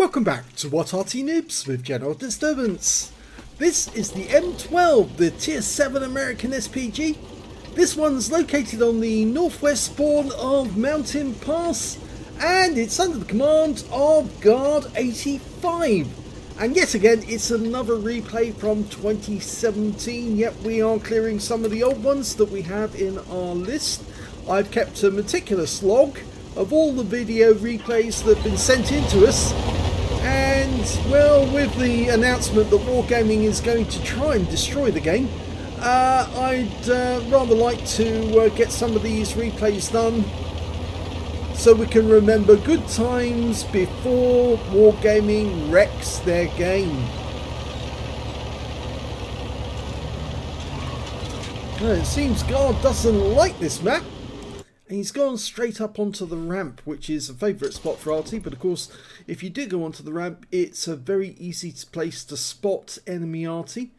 Welcome back to What Arty Noobs with General Disturbance. This is the M12, the Tier 7 American SPG. This one's located on the northwest spawn of Mountain Pass, and it's under the command of Guard85. And yet again, it's another replay from 2017, yet we are clearing some of the old ones that we have in our list. I've kept a meticulous log of all the video replays that have been sent in to us, and well, with the announcement that Wargaming is going to try and destroy the game, I'd rather like to get some of these replays done so we can remember good times before Wargaming wrecks their game. It seems Guard doesn't like this map. And he's gone straight up onto the ramp, which is a favourite spot for Arty, but of course if you do go onto the ramp, it's a very easy place to spot enemy Arty.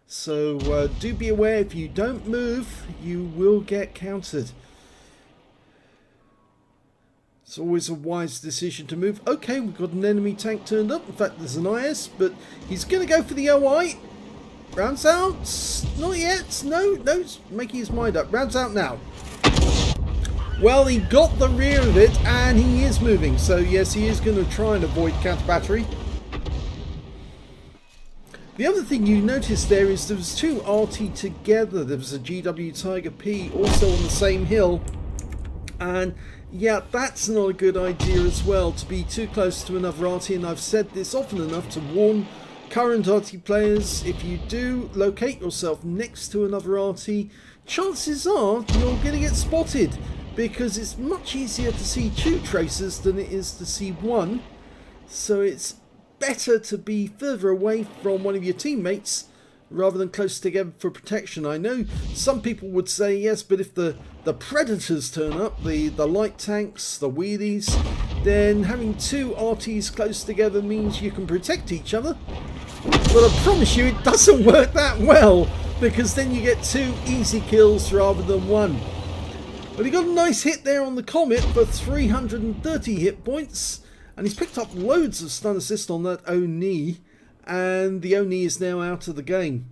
So do be aware, if you don't move, you will get countered. It's always a wise decision to move. Okay, we've got an enemy tank turned up. In fact, there's an IS, but he's going to go for the OI. Rounds out. Not yet. No, he's making his mind up. Rounds out now. Well, he got the rear of it, and he is moving. So yes, he is going to try and avoid counter battery. The other thing you notice there is there was two Arty together. There was a GW Tiger P also on the same hill, and yeah, that's not a good idea as well, to be too close to another Arty. And I've said this often enough to warn current Arty players, if you do locate yourself next to another Arty, chances are you're going to get spotted, because it's much easier to see two tracers than it is to see one. So it's better to be further away from one of your teammates rather than close together for protection. I know some people would say yes, but if the predators turn up, the light tanks, the wheelies, then having two Artys close together means you can protect each other. But I promise you it doesn't work that well, because then you get two easy kills rather than one. But he got a nice hit there on the Comet for 330 hit points, and he's picked up loads of stun assist on that Oni, and the Oni is now out of the game.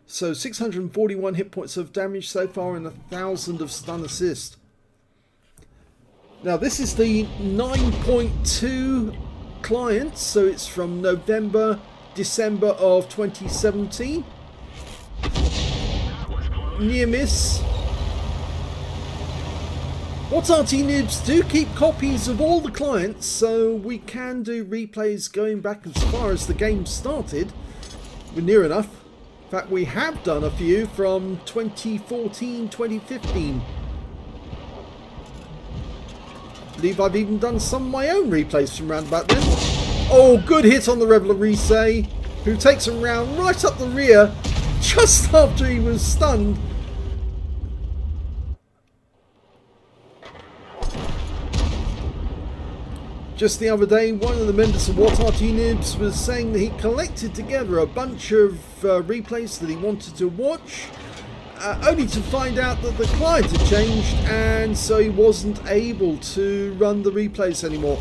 So 641 hit points of damage so far and 1,000 of stun assist. Now this is the 9.2 client, so it's from November, December of 2017. Near miss. What Arty Noobs do keep copies of all the clients, so we can do replays going back as far as the game started. We're near enough. In fact, we have done a few from 2014, 2015. I believe I've even done some of my own replays from round about then. Oh, good hit on the Reveler Risei, who takes him round right up the rear just after he was stunned. Just the other day, one of the members of What Arty Noobs was saying that he collected together a bunch of replays that he wanted to watch, only to find out that the client had changed, and so he wasn't able to run the replays anymore.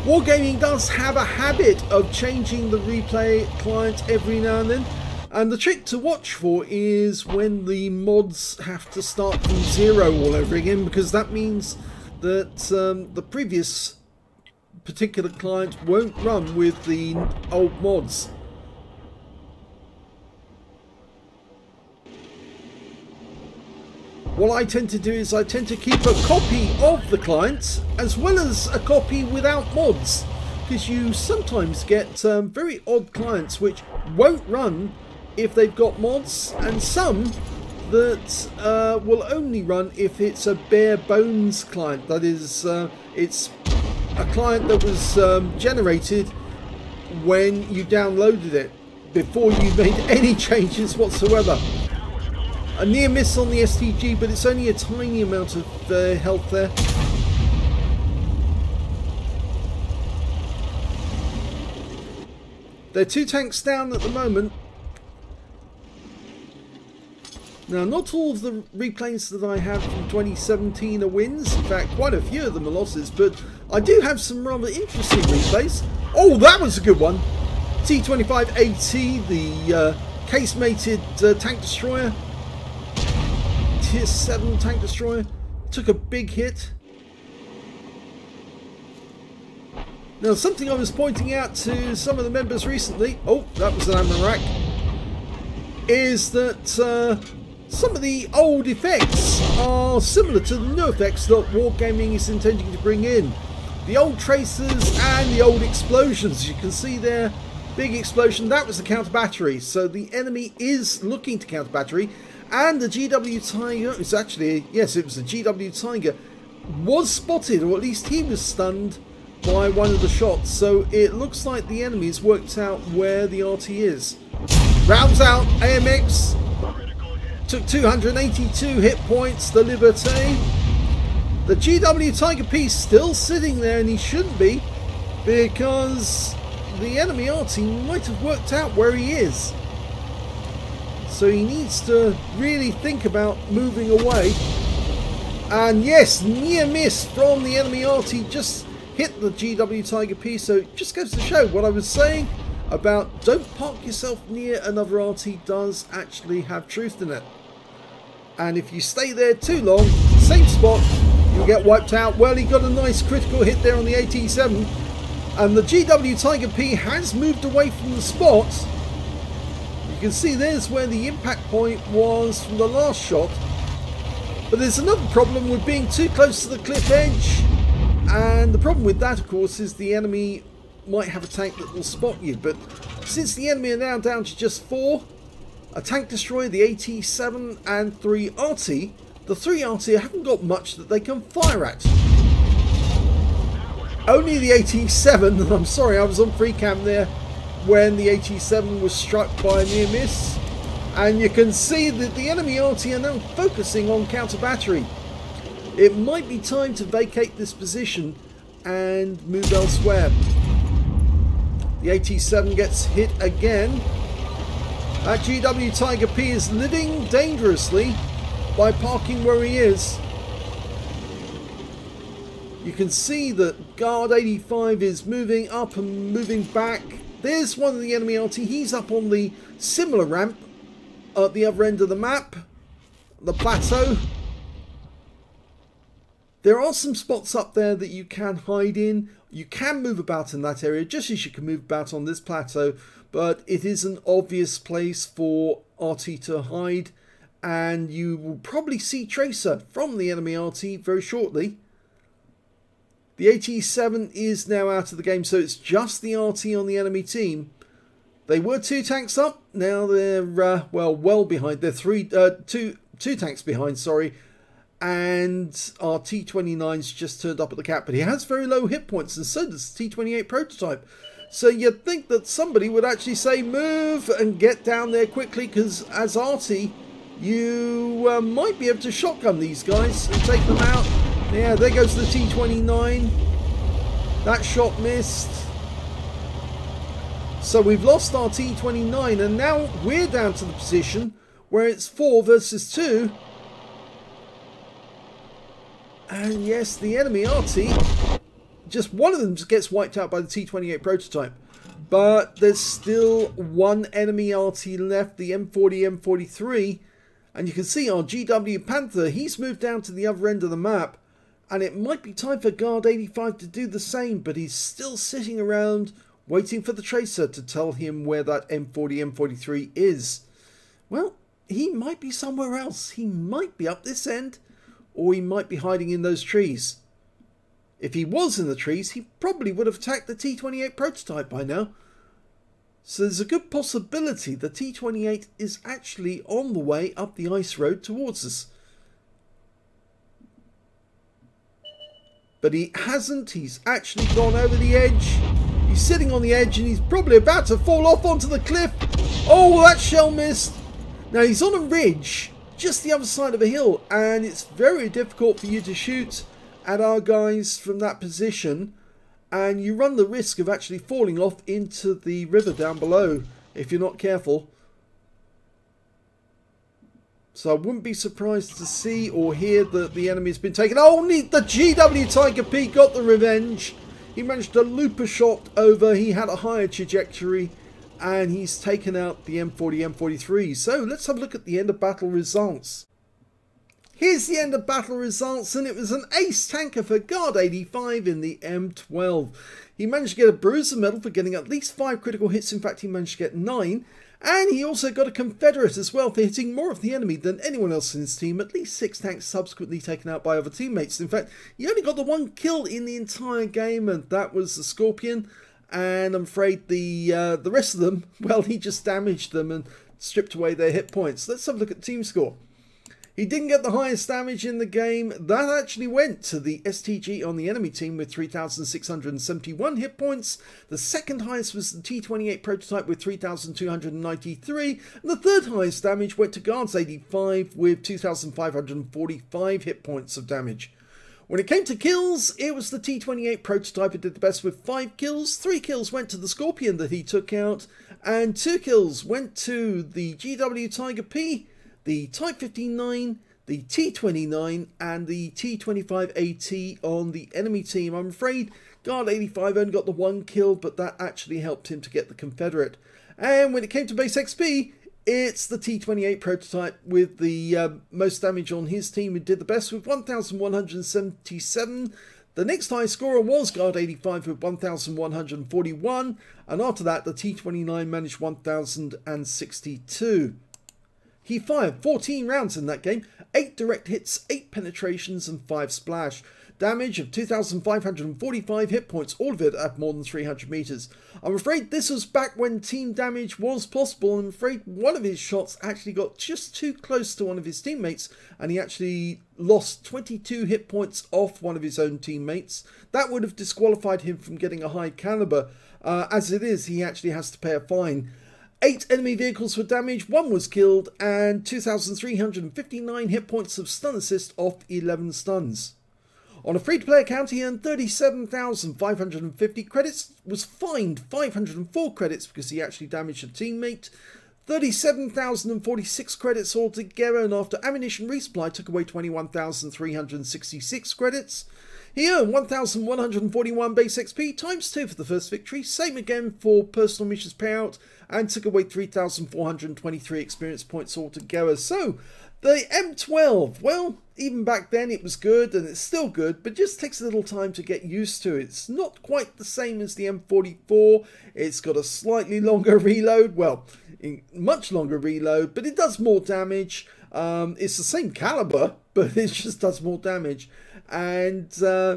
Wargaming does have a habit of changing the replay client every now and then, and the trick to watch for is when the mods have to start from zero all over again, because that means that the previous particular client won't run with the old mods. What I tend to do is I tend to keep a copy of the client as well as a copy without mods, because you sometimes get very odd clients which won't run if they've got mods, and some that will only run if it's a bare bones client. That is, it's a client that was generated when you downloaded it, before you made any changes whatsoever. A near miss on the STG, but it's only a tiny amount of health there. There are two tanks down at the moment. Now, not all of the replays that I have from 2017 are wins. In fact, quite a few of them are losses, but I do have some rather interesting replays. Oh, that was a good one. T25AT, the case-mated tank destroyer. Tier 7 tank destroyer. Took a big hit. Now, something I was pointing out to some of the members recently, oh, that was an ammo rack, is that some of the old effects are similar to the new effects that Wargaming is intending to bring in. The old tracers and the old explosions. You can see there, big explosion, that was the counter battery. So the enemy is looking to counter battery, and the GW Tiger, it's actually, yes, it was the GW Tiger, was spotted, or at least he was stunned by one of the shots. So it looks like the enemy's worked out where the Arty is. Rounds out, AMX took 282 hit points, the Liberté. The GW Tiger P still sitting there, and he shouldn't be, because the enemy Arty might have worked out where he is. So he needs to really think about moving away. And yes, near miss from the enemy Arty, just hit the GW Tiger P. So it just goes to show what I was saying about don't park yourself near another Arty does actually have truth in it. And if you stay there too long, same spot, you'll get wiped out. Well, he got a nice critical hit there on the AT7. And the GW Tiger P has moved away from the spot. You can see there's where the impact point was from the last shot. But there's another problem with being too close to the cliff edge. And the problem with that, of course, is the enemy might have a tank that will spot you. But since the enemy are now down to just 4, a tank destroyer, the AT7 and 3 Arty, the 3 Arty haven't got much that they can fire at. Only the AT7, I'm sorry, I was on free cam there when the AT7 was struck by a near miss. And you can see that the enemy Arty are now focusing on counter battery. It might be time to vacate this position and move elsewhere. The AT7 gets hit again. That GW Tiger P is living dangerously by parking where he is. You can see that Guard85 is moving up and moving back. There's one of the enemy Arty. He's up on the similar ramp at the other end of the map, the plateau. There are some spots up there that you can hide in. You can move about in that area, just as you can move about on this plateau, but it is an obvious place for Arty to hide, and you will probably see Tracer from the enemy Arty very shortly. The AT7 is now out of the game, so it's just the Arty on the enemy team. They were 2 tanks up, now they're well behind. They're two tanks behind, sorry. And our T29's just turned up at the cap, but he has very low hit points, and so does the T28 prototype. So you'd think that somebody would actually say move and get down there quickly, because as Arty, you might be able to shotgun these guys and take them out. Yeah, there goes the T29. That shot missed. So we've lost our T29, and now we're down to the position where it's 4 versus 2. And yes, the enemy Arty, just one of them gets wiped out by the T28 prototype. But there's still one enemy Arty left, the M40, M43. And you can see our GW Panther, he's moved down to the other end of the map. And it might be time for Guard85 to do the same, but he's still sitting around waiting for the Tracer to tell him where that M40, M43 is. Well, he might be somewhere else. He might be up this end, or he might be hiding in those trees. If he was in the trees, he probably would have attacked the T28 prototype by now. So there's a good possibility the T28 is actually on the way up the ice road towards us. But he hasn't. He's actually gone over the edge. He's sitting on the edge and he's probably about to fall off onto the cliff. Oh, that shell missed. Now he's on a ridge just the other side of a hill, and it's very difficult for you to shoot at our guys from that position, and you run the risk of actually falling off into the river down below if you're not careful. So I wouldn't be surprised to see or hear that the enemy's been taken. Oh, the GW Tiger P got the revenge. He managed to loop a shot over. He had a higher trajectory, and he's taken out the M40, M43. So let's have a look at the end of battle results. Here's the end of battle results, and it was an ace tanker for Guard85 in the M12. He managed to get a bruiser medal for getting at least 5 critical hits. In fact, he managed to get 9. And he also got a Confederate as well for hitting more of the enemy than anyone else in his team. At least 6 tanks subsequently taken out by other teammates. In fact, he only got the 1 kill in the entire game, and that was the Scorpion. And I'm afraid the rest of them, well, he just damaged them and stripped away their hit points. Let's have a look at team score. He didn't get the highest damage in the game. That actually went to the STG on the enemy team with 3,671 hit points. The second highest was the T28 prototype with 3,293. And the third highest damage went to Guards85 with 2,545 hit points of damage. When it came to kills, it was the T28 prototype who did the best with 5 kills. 3 kills went to the Scorpion that he took out. And 2 kills went to the GW Tiger P, the Type 59, the T29 and the T25AT on the enemy team. I'm afraid Guard85 only got the 1 kill, but that actually helped him to get the Confederate. And when it came to base XP, it's the T28 prototype with the most damage on his team who did the best with 1,177. The next highest scorer was Guard85 with 1,141, and after that the T29 managed 1,062. He fired 14 rounds in that game, 8 direct hits, 8 penetrations and 5 splash. Damage of 2,545 hit points, all of it at more than 300 meters. I'm afraid this was back when team damage was possible, and I'm afraid one of his shots actually got just too close to one of his teammates, and he actually lost 22 hit points off one of his own teammates. That would have disqualified him from getting a high caliber. As it is, he actually has to pay a fine. 8 enemy vehicles were damaged, 1 was killed, and 2,359 hit points of stun assist off 11 stuns. On a free-to-play account, he earned 37,550 credits, was fined 504 credits because he actually damaged a teammate, 37,046 credits altogether, and after ammunition resupply took away 21,366 credits. He earned 1,141 base XP times 2 for the first victory, same again for personal missions payout, and took away 3,423 experience points altogether. So, the M12, well, even back then it was good, and it's still good, but just takes a little time to get used to. It's not quite the same as the M44, it's got a slightly longer reload, well, much longer reload, but it does more damage. It's the same caliber, but it just does more damage. And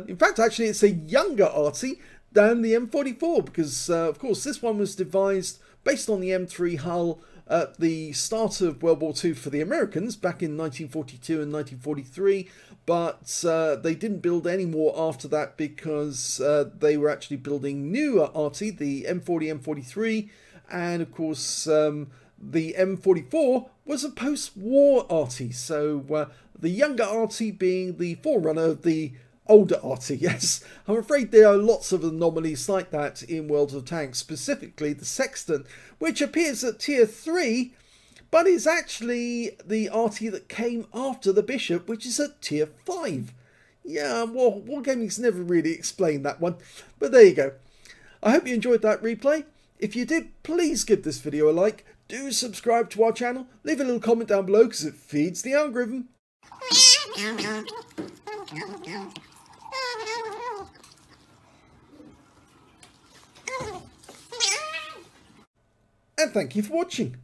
in fact, actually, it's a younger Arty than the M44 because, of course, this one was devised based on the M3 hull at the start of World War II for the Americans back in 1942 and 1943, but they didn't build any more after that because they were actually building newer Arty, the M40, M43, and of course the M44 was a post-war Arty, so the younger Arty being the forerunner of the older Arty. Yes, I'm afraid there are lots of anomalies like that in World of Tanks, specifically the Sexton, which appears at tier 3, but is actually the Arty that came after the Bishop, which is at tier 5. Yeah, well, Wargaming's never really explained that one, but there you go. I hope you enjoyed that replay. If you did, please give this video a like, do subscribe to our channel, leave a little comment down below because it feeds the algorithm. And thank you for watching.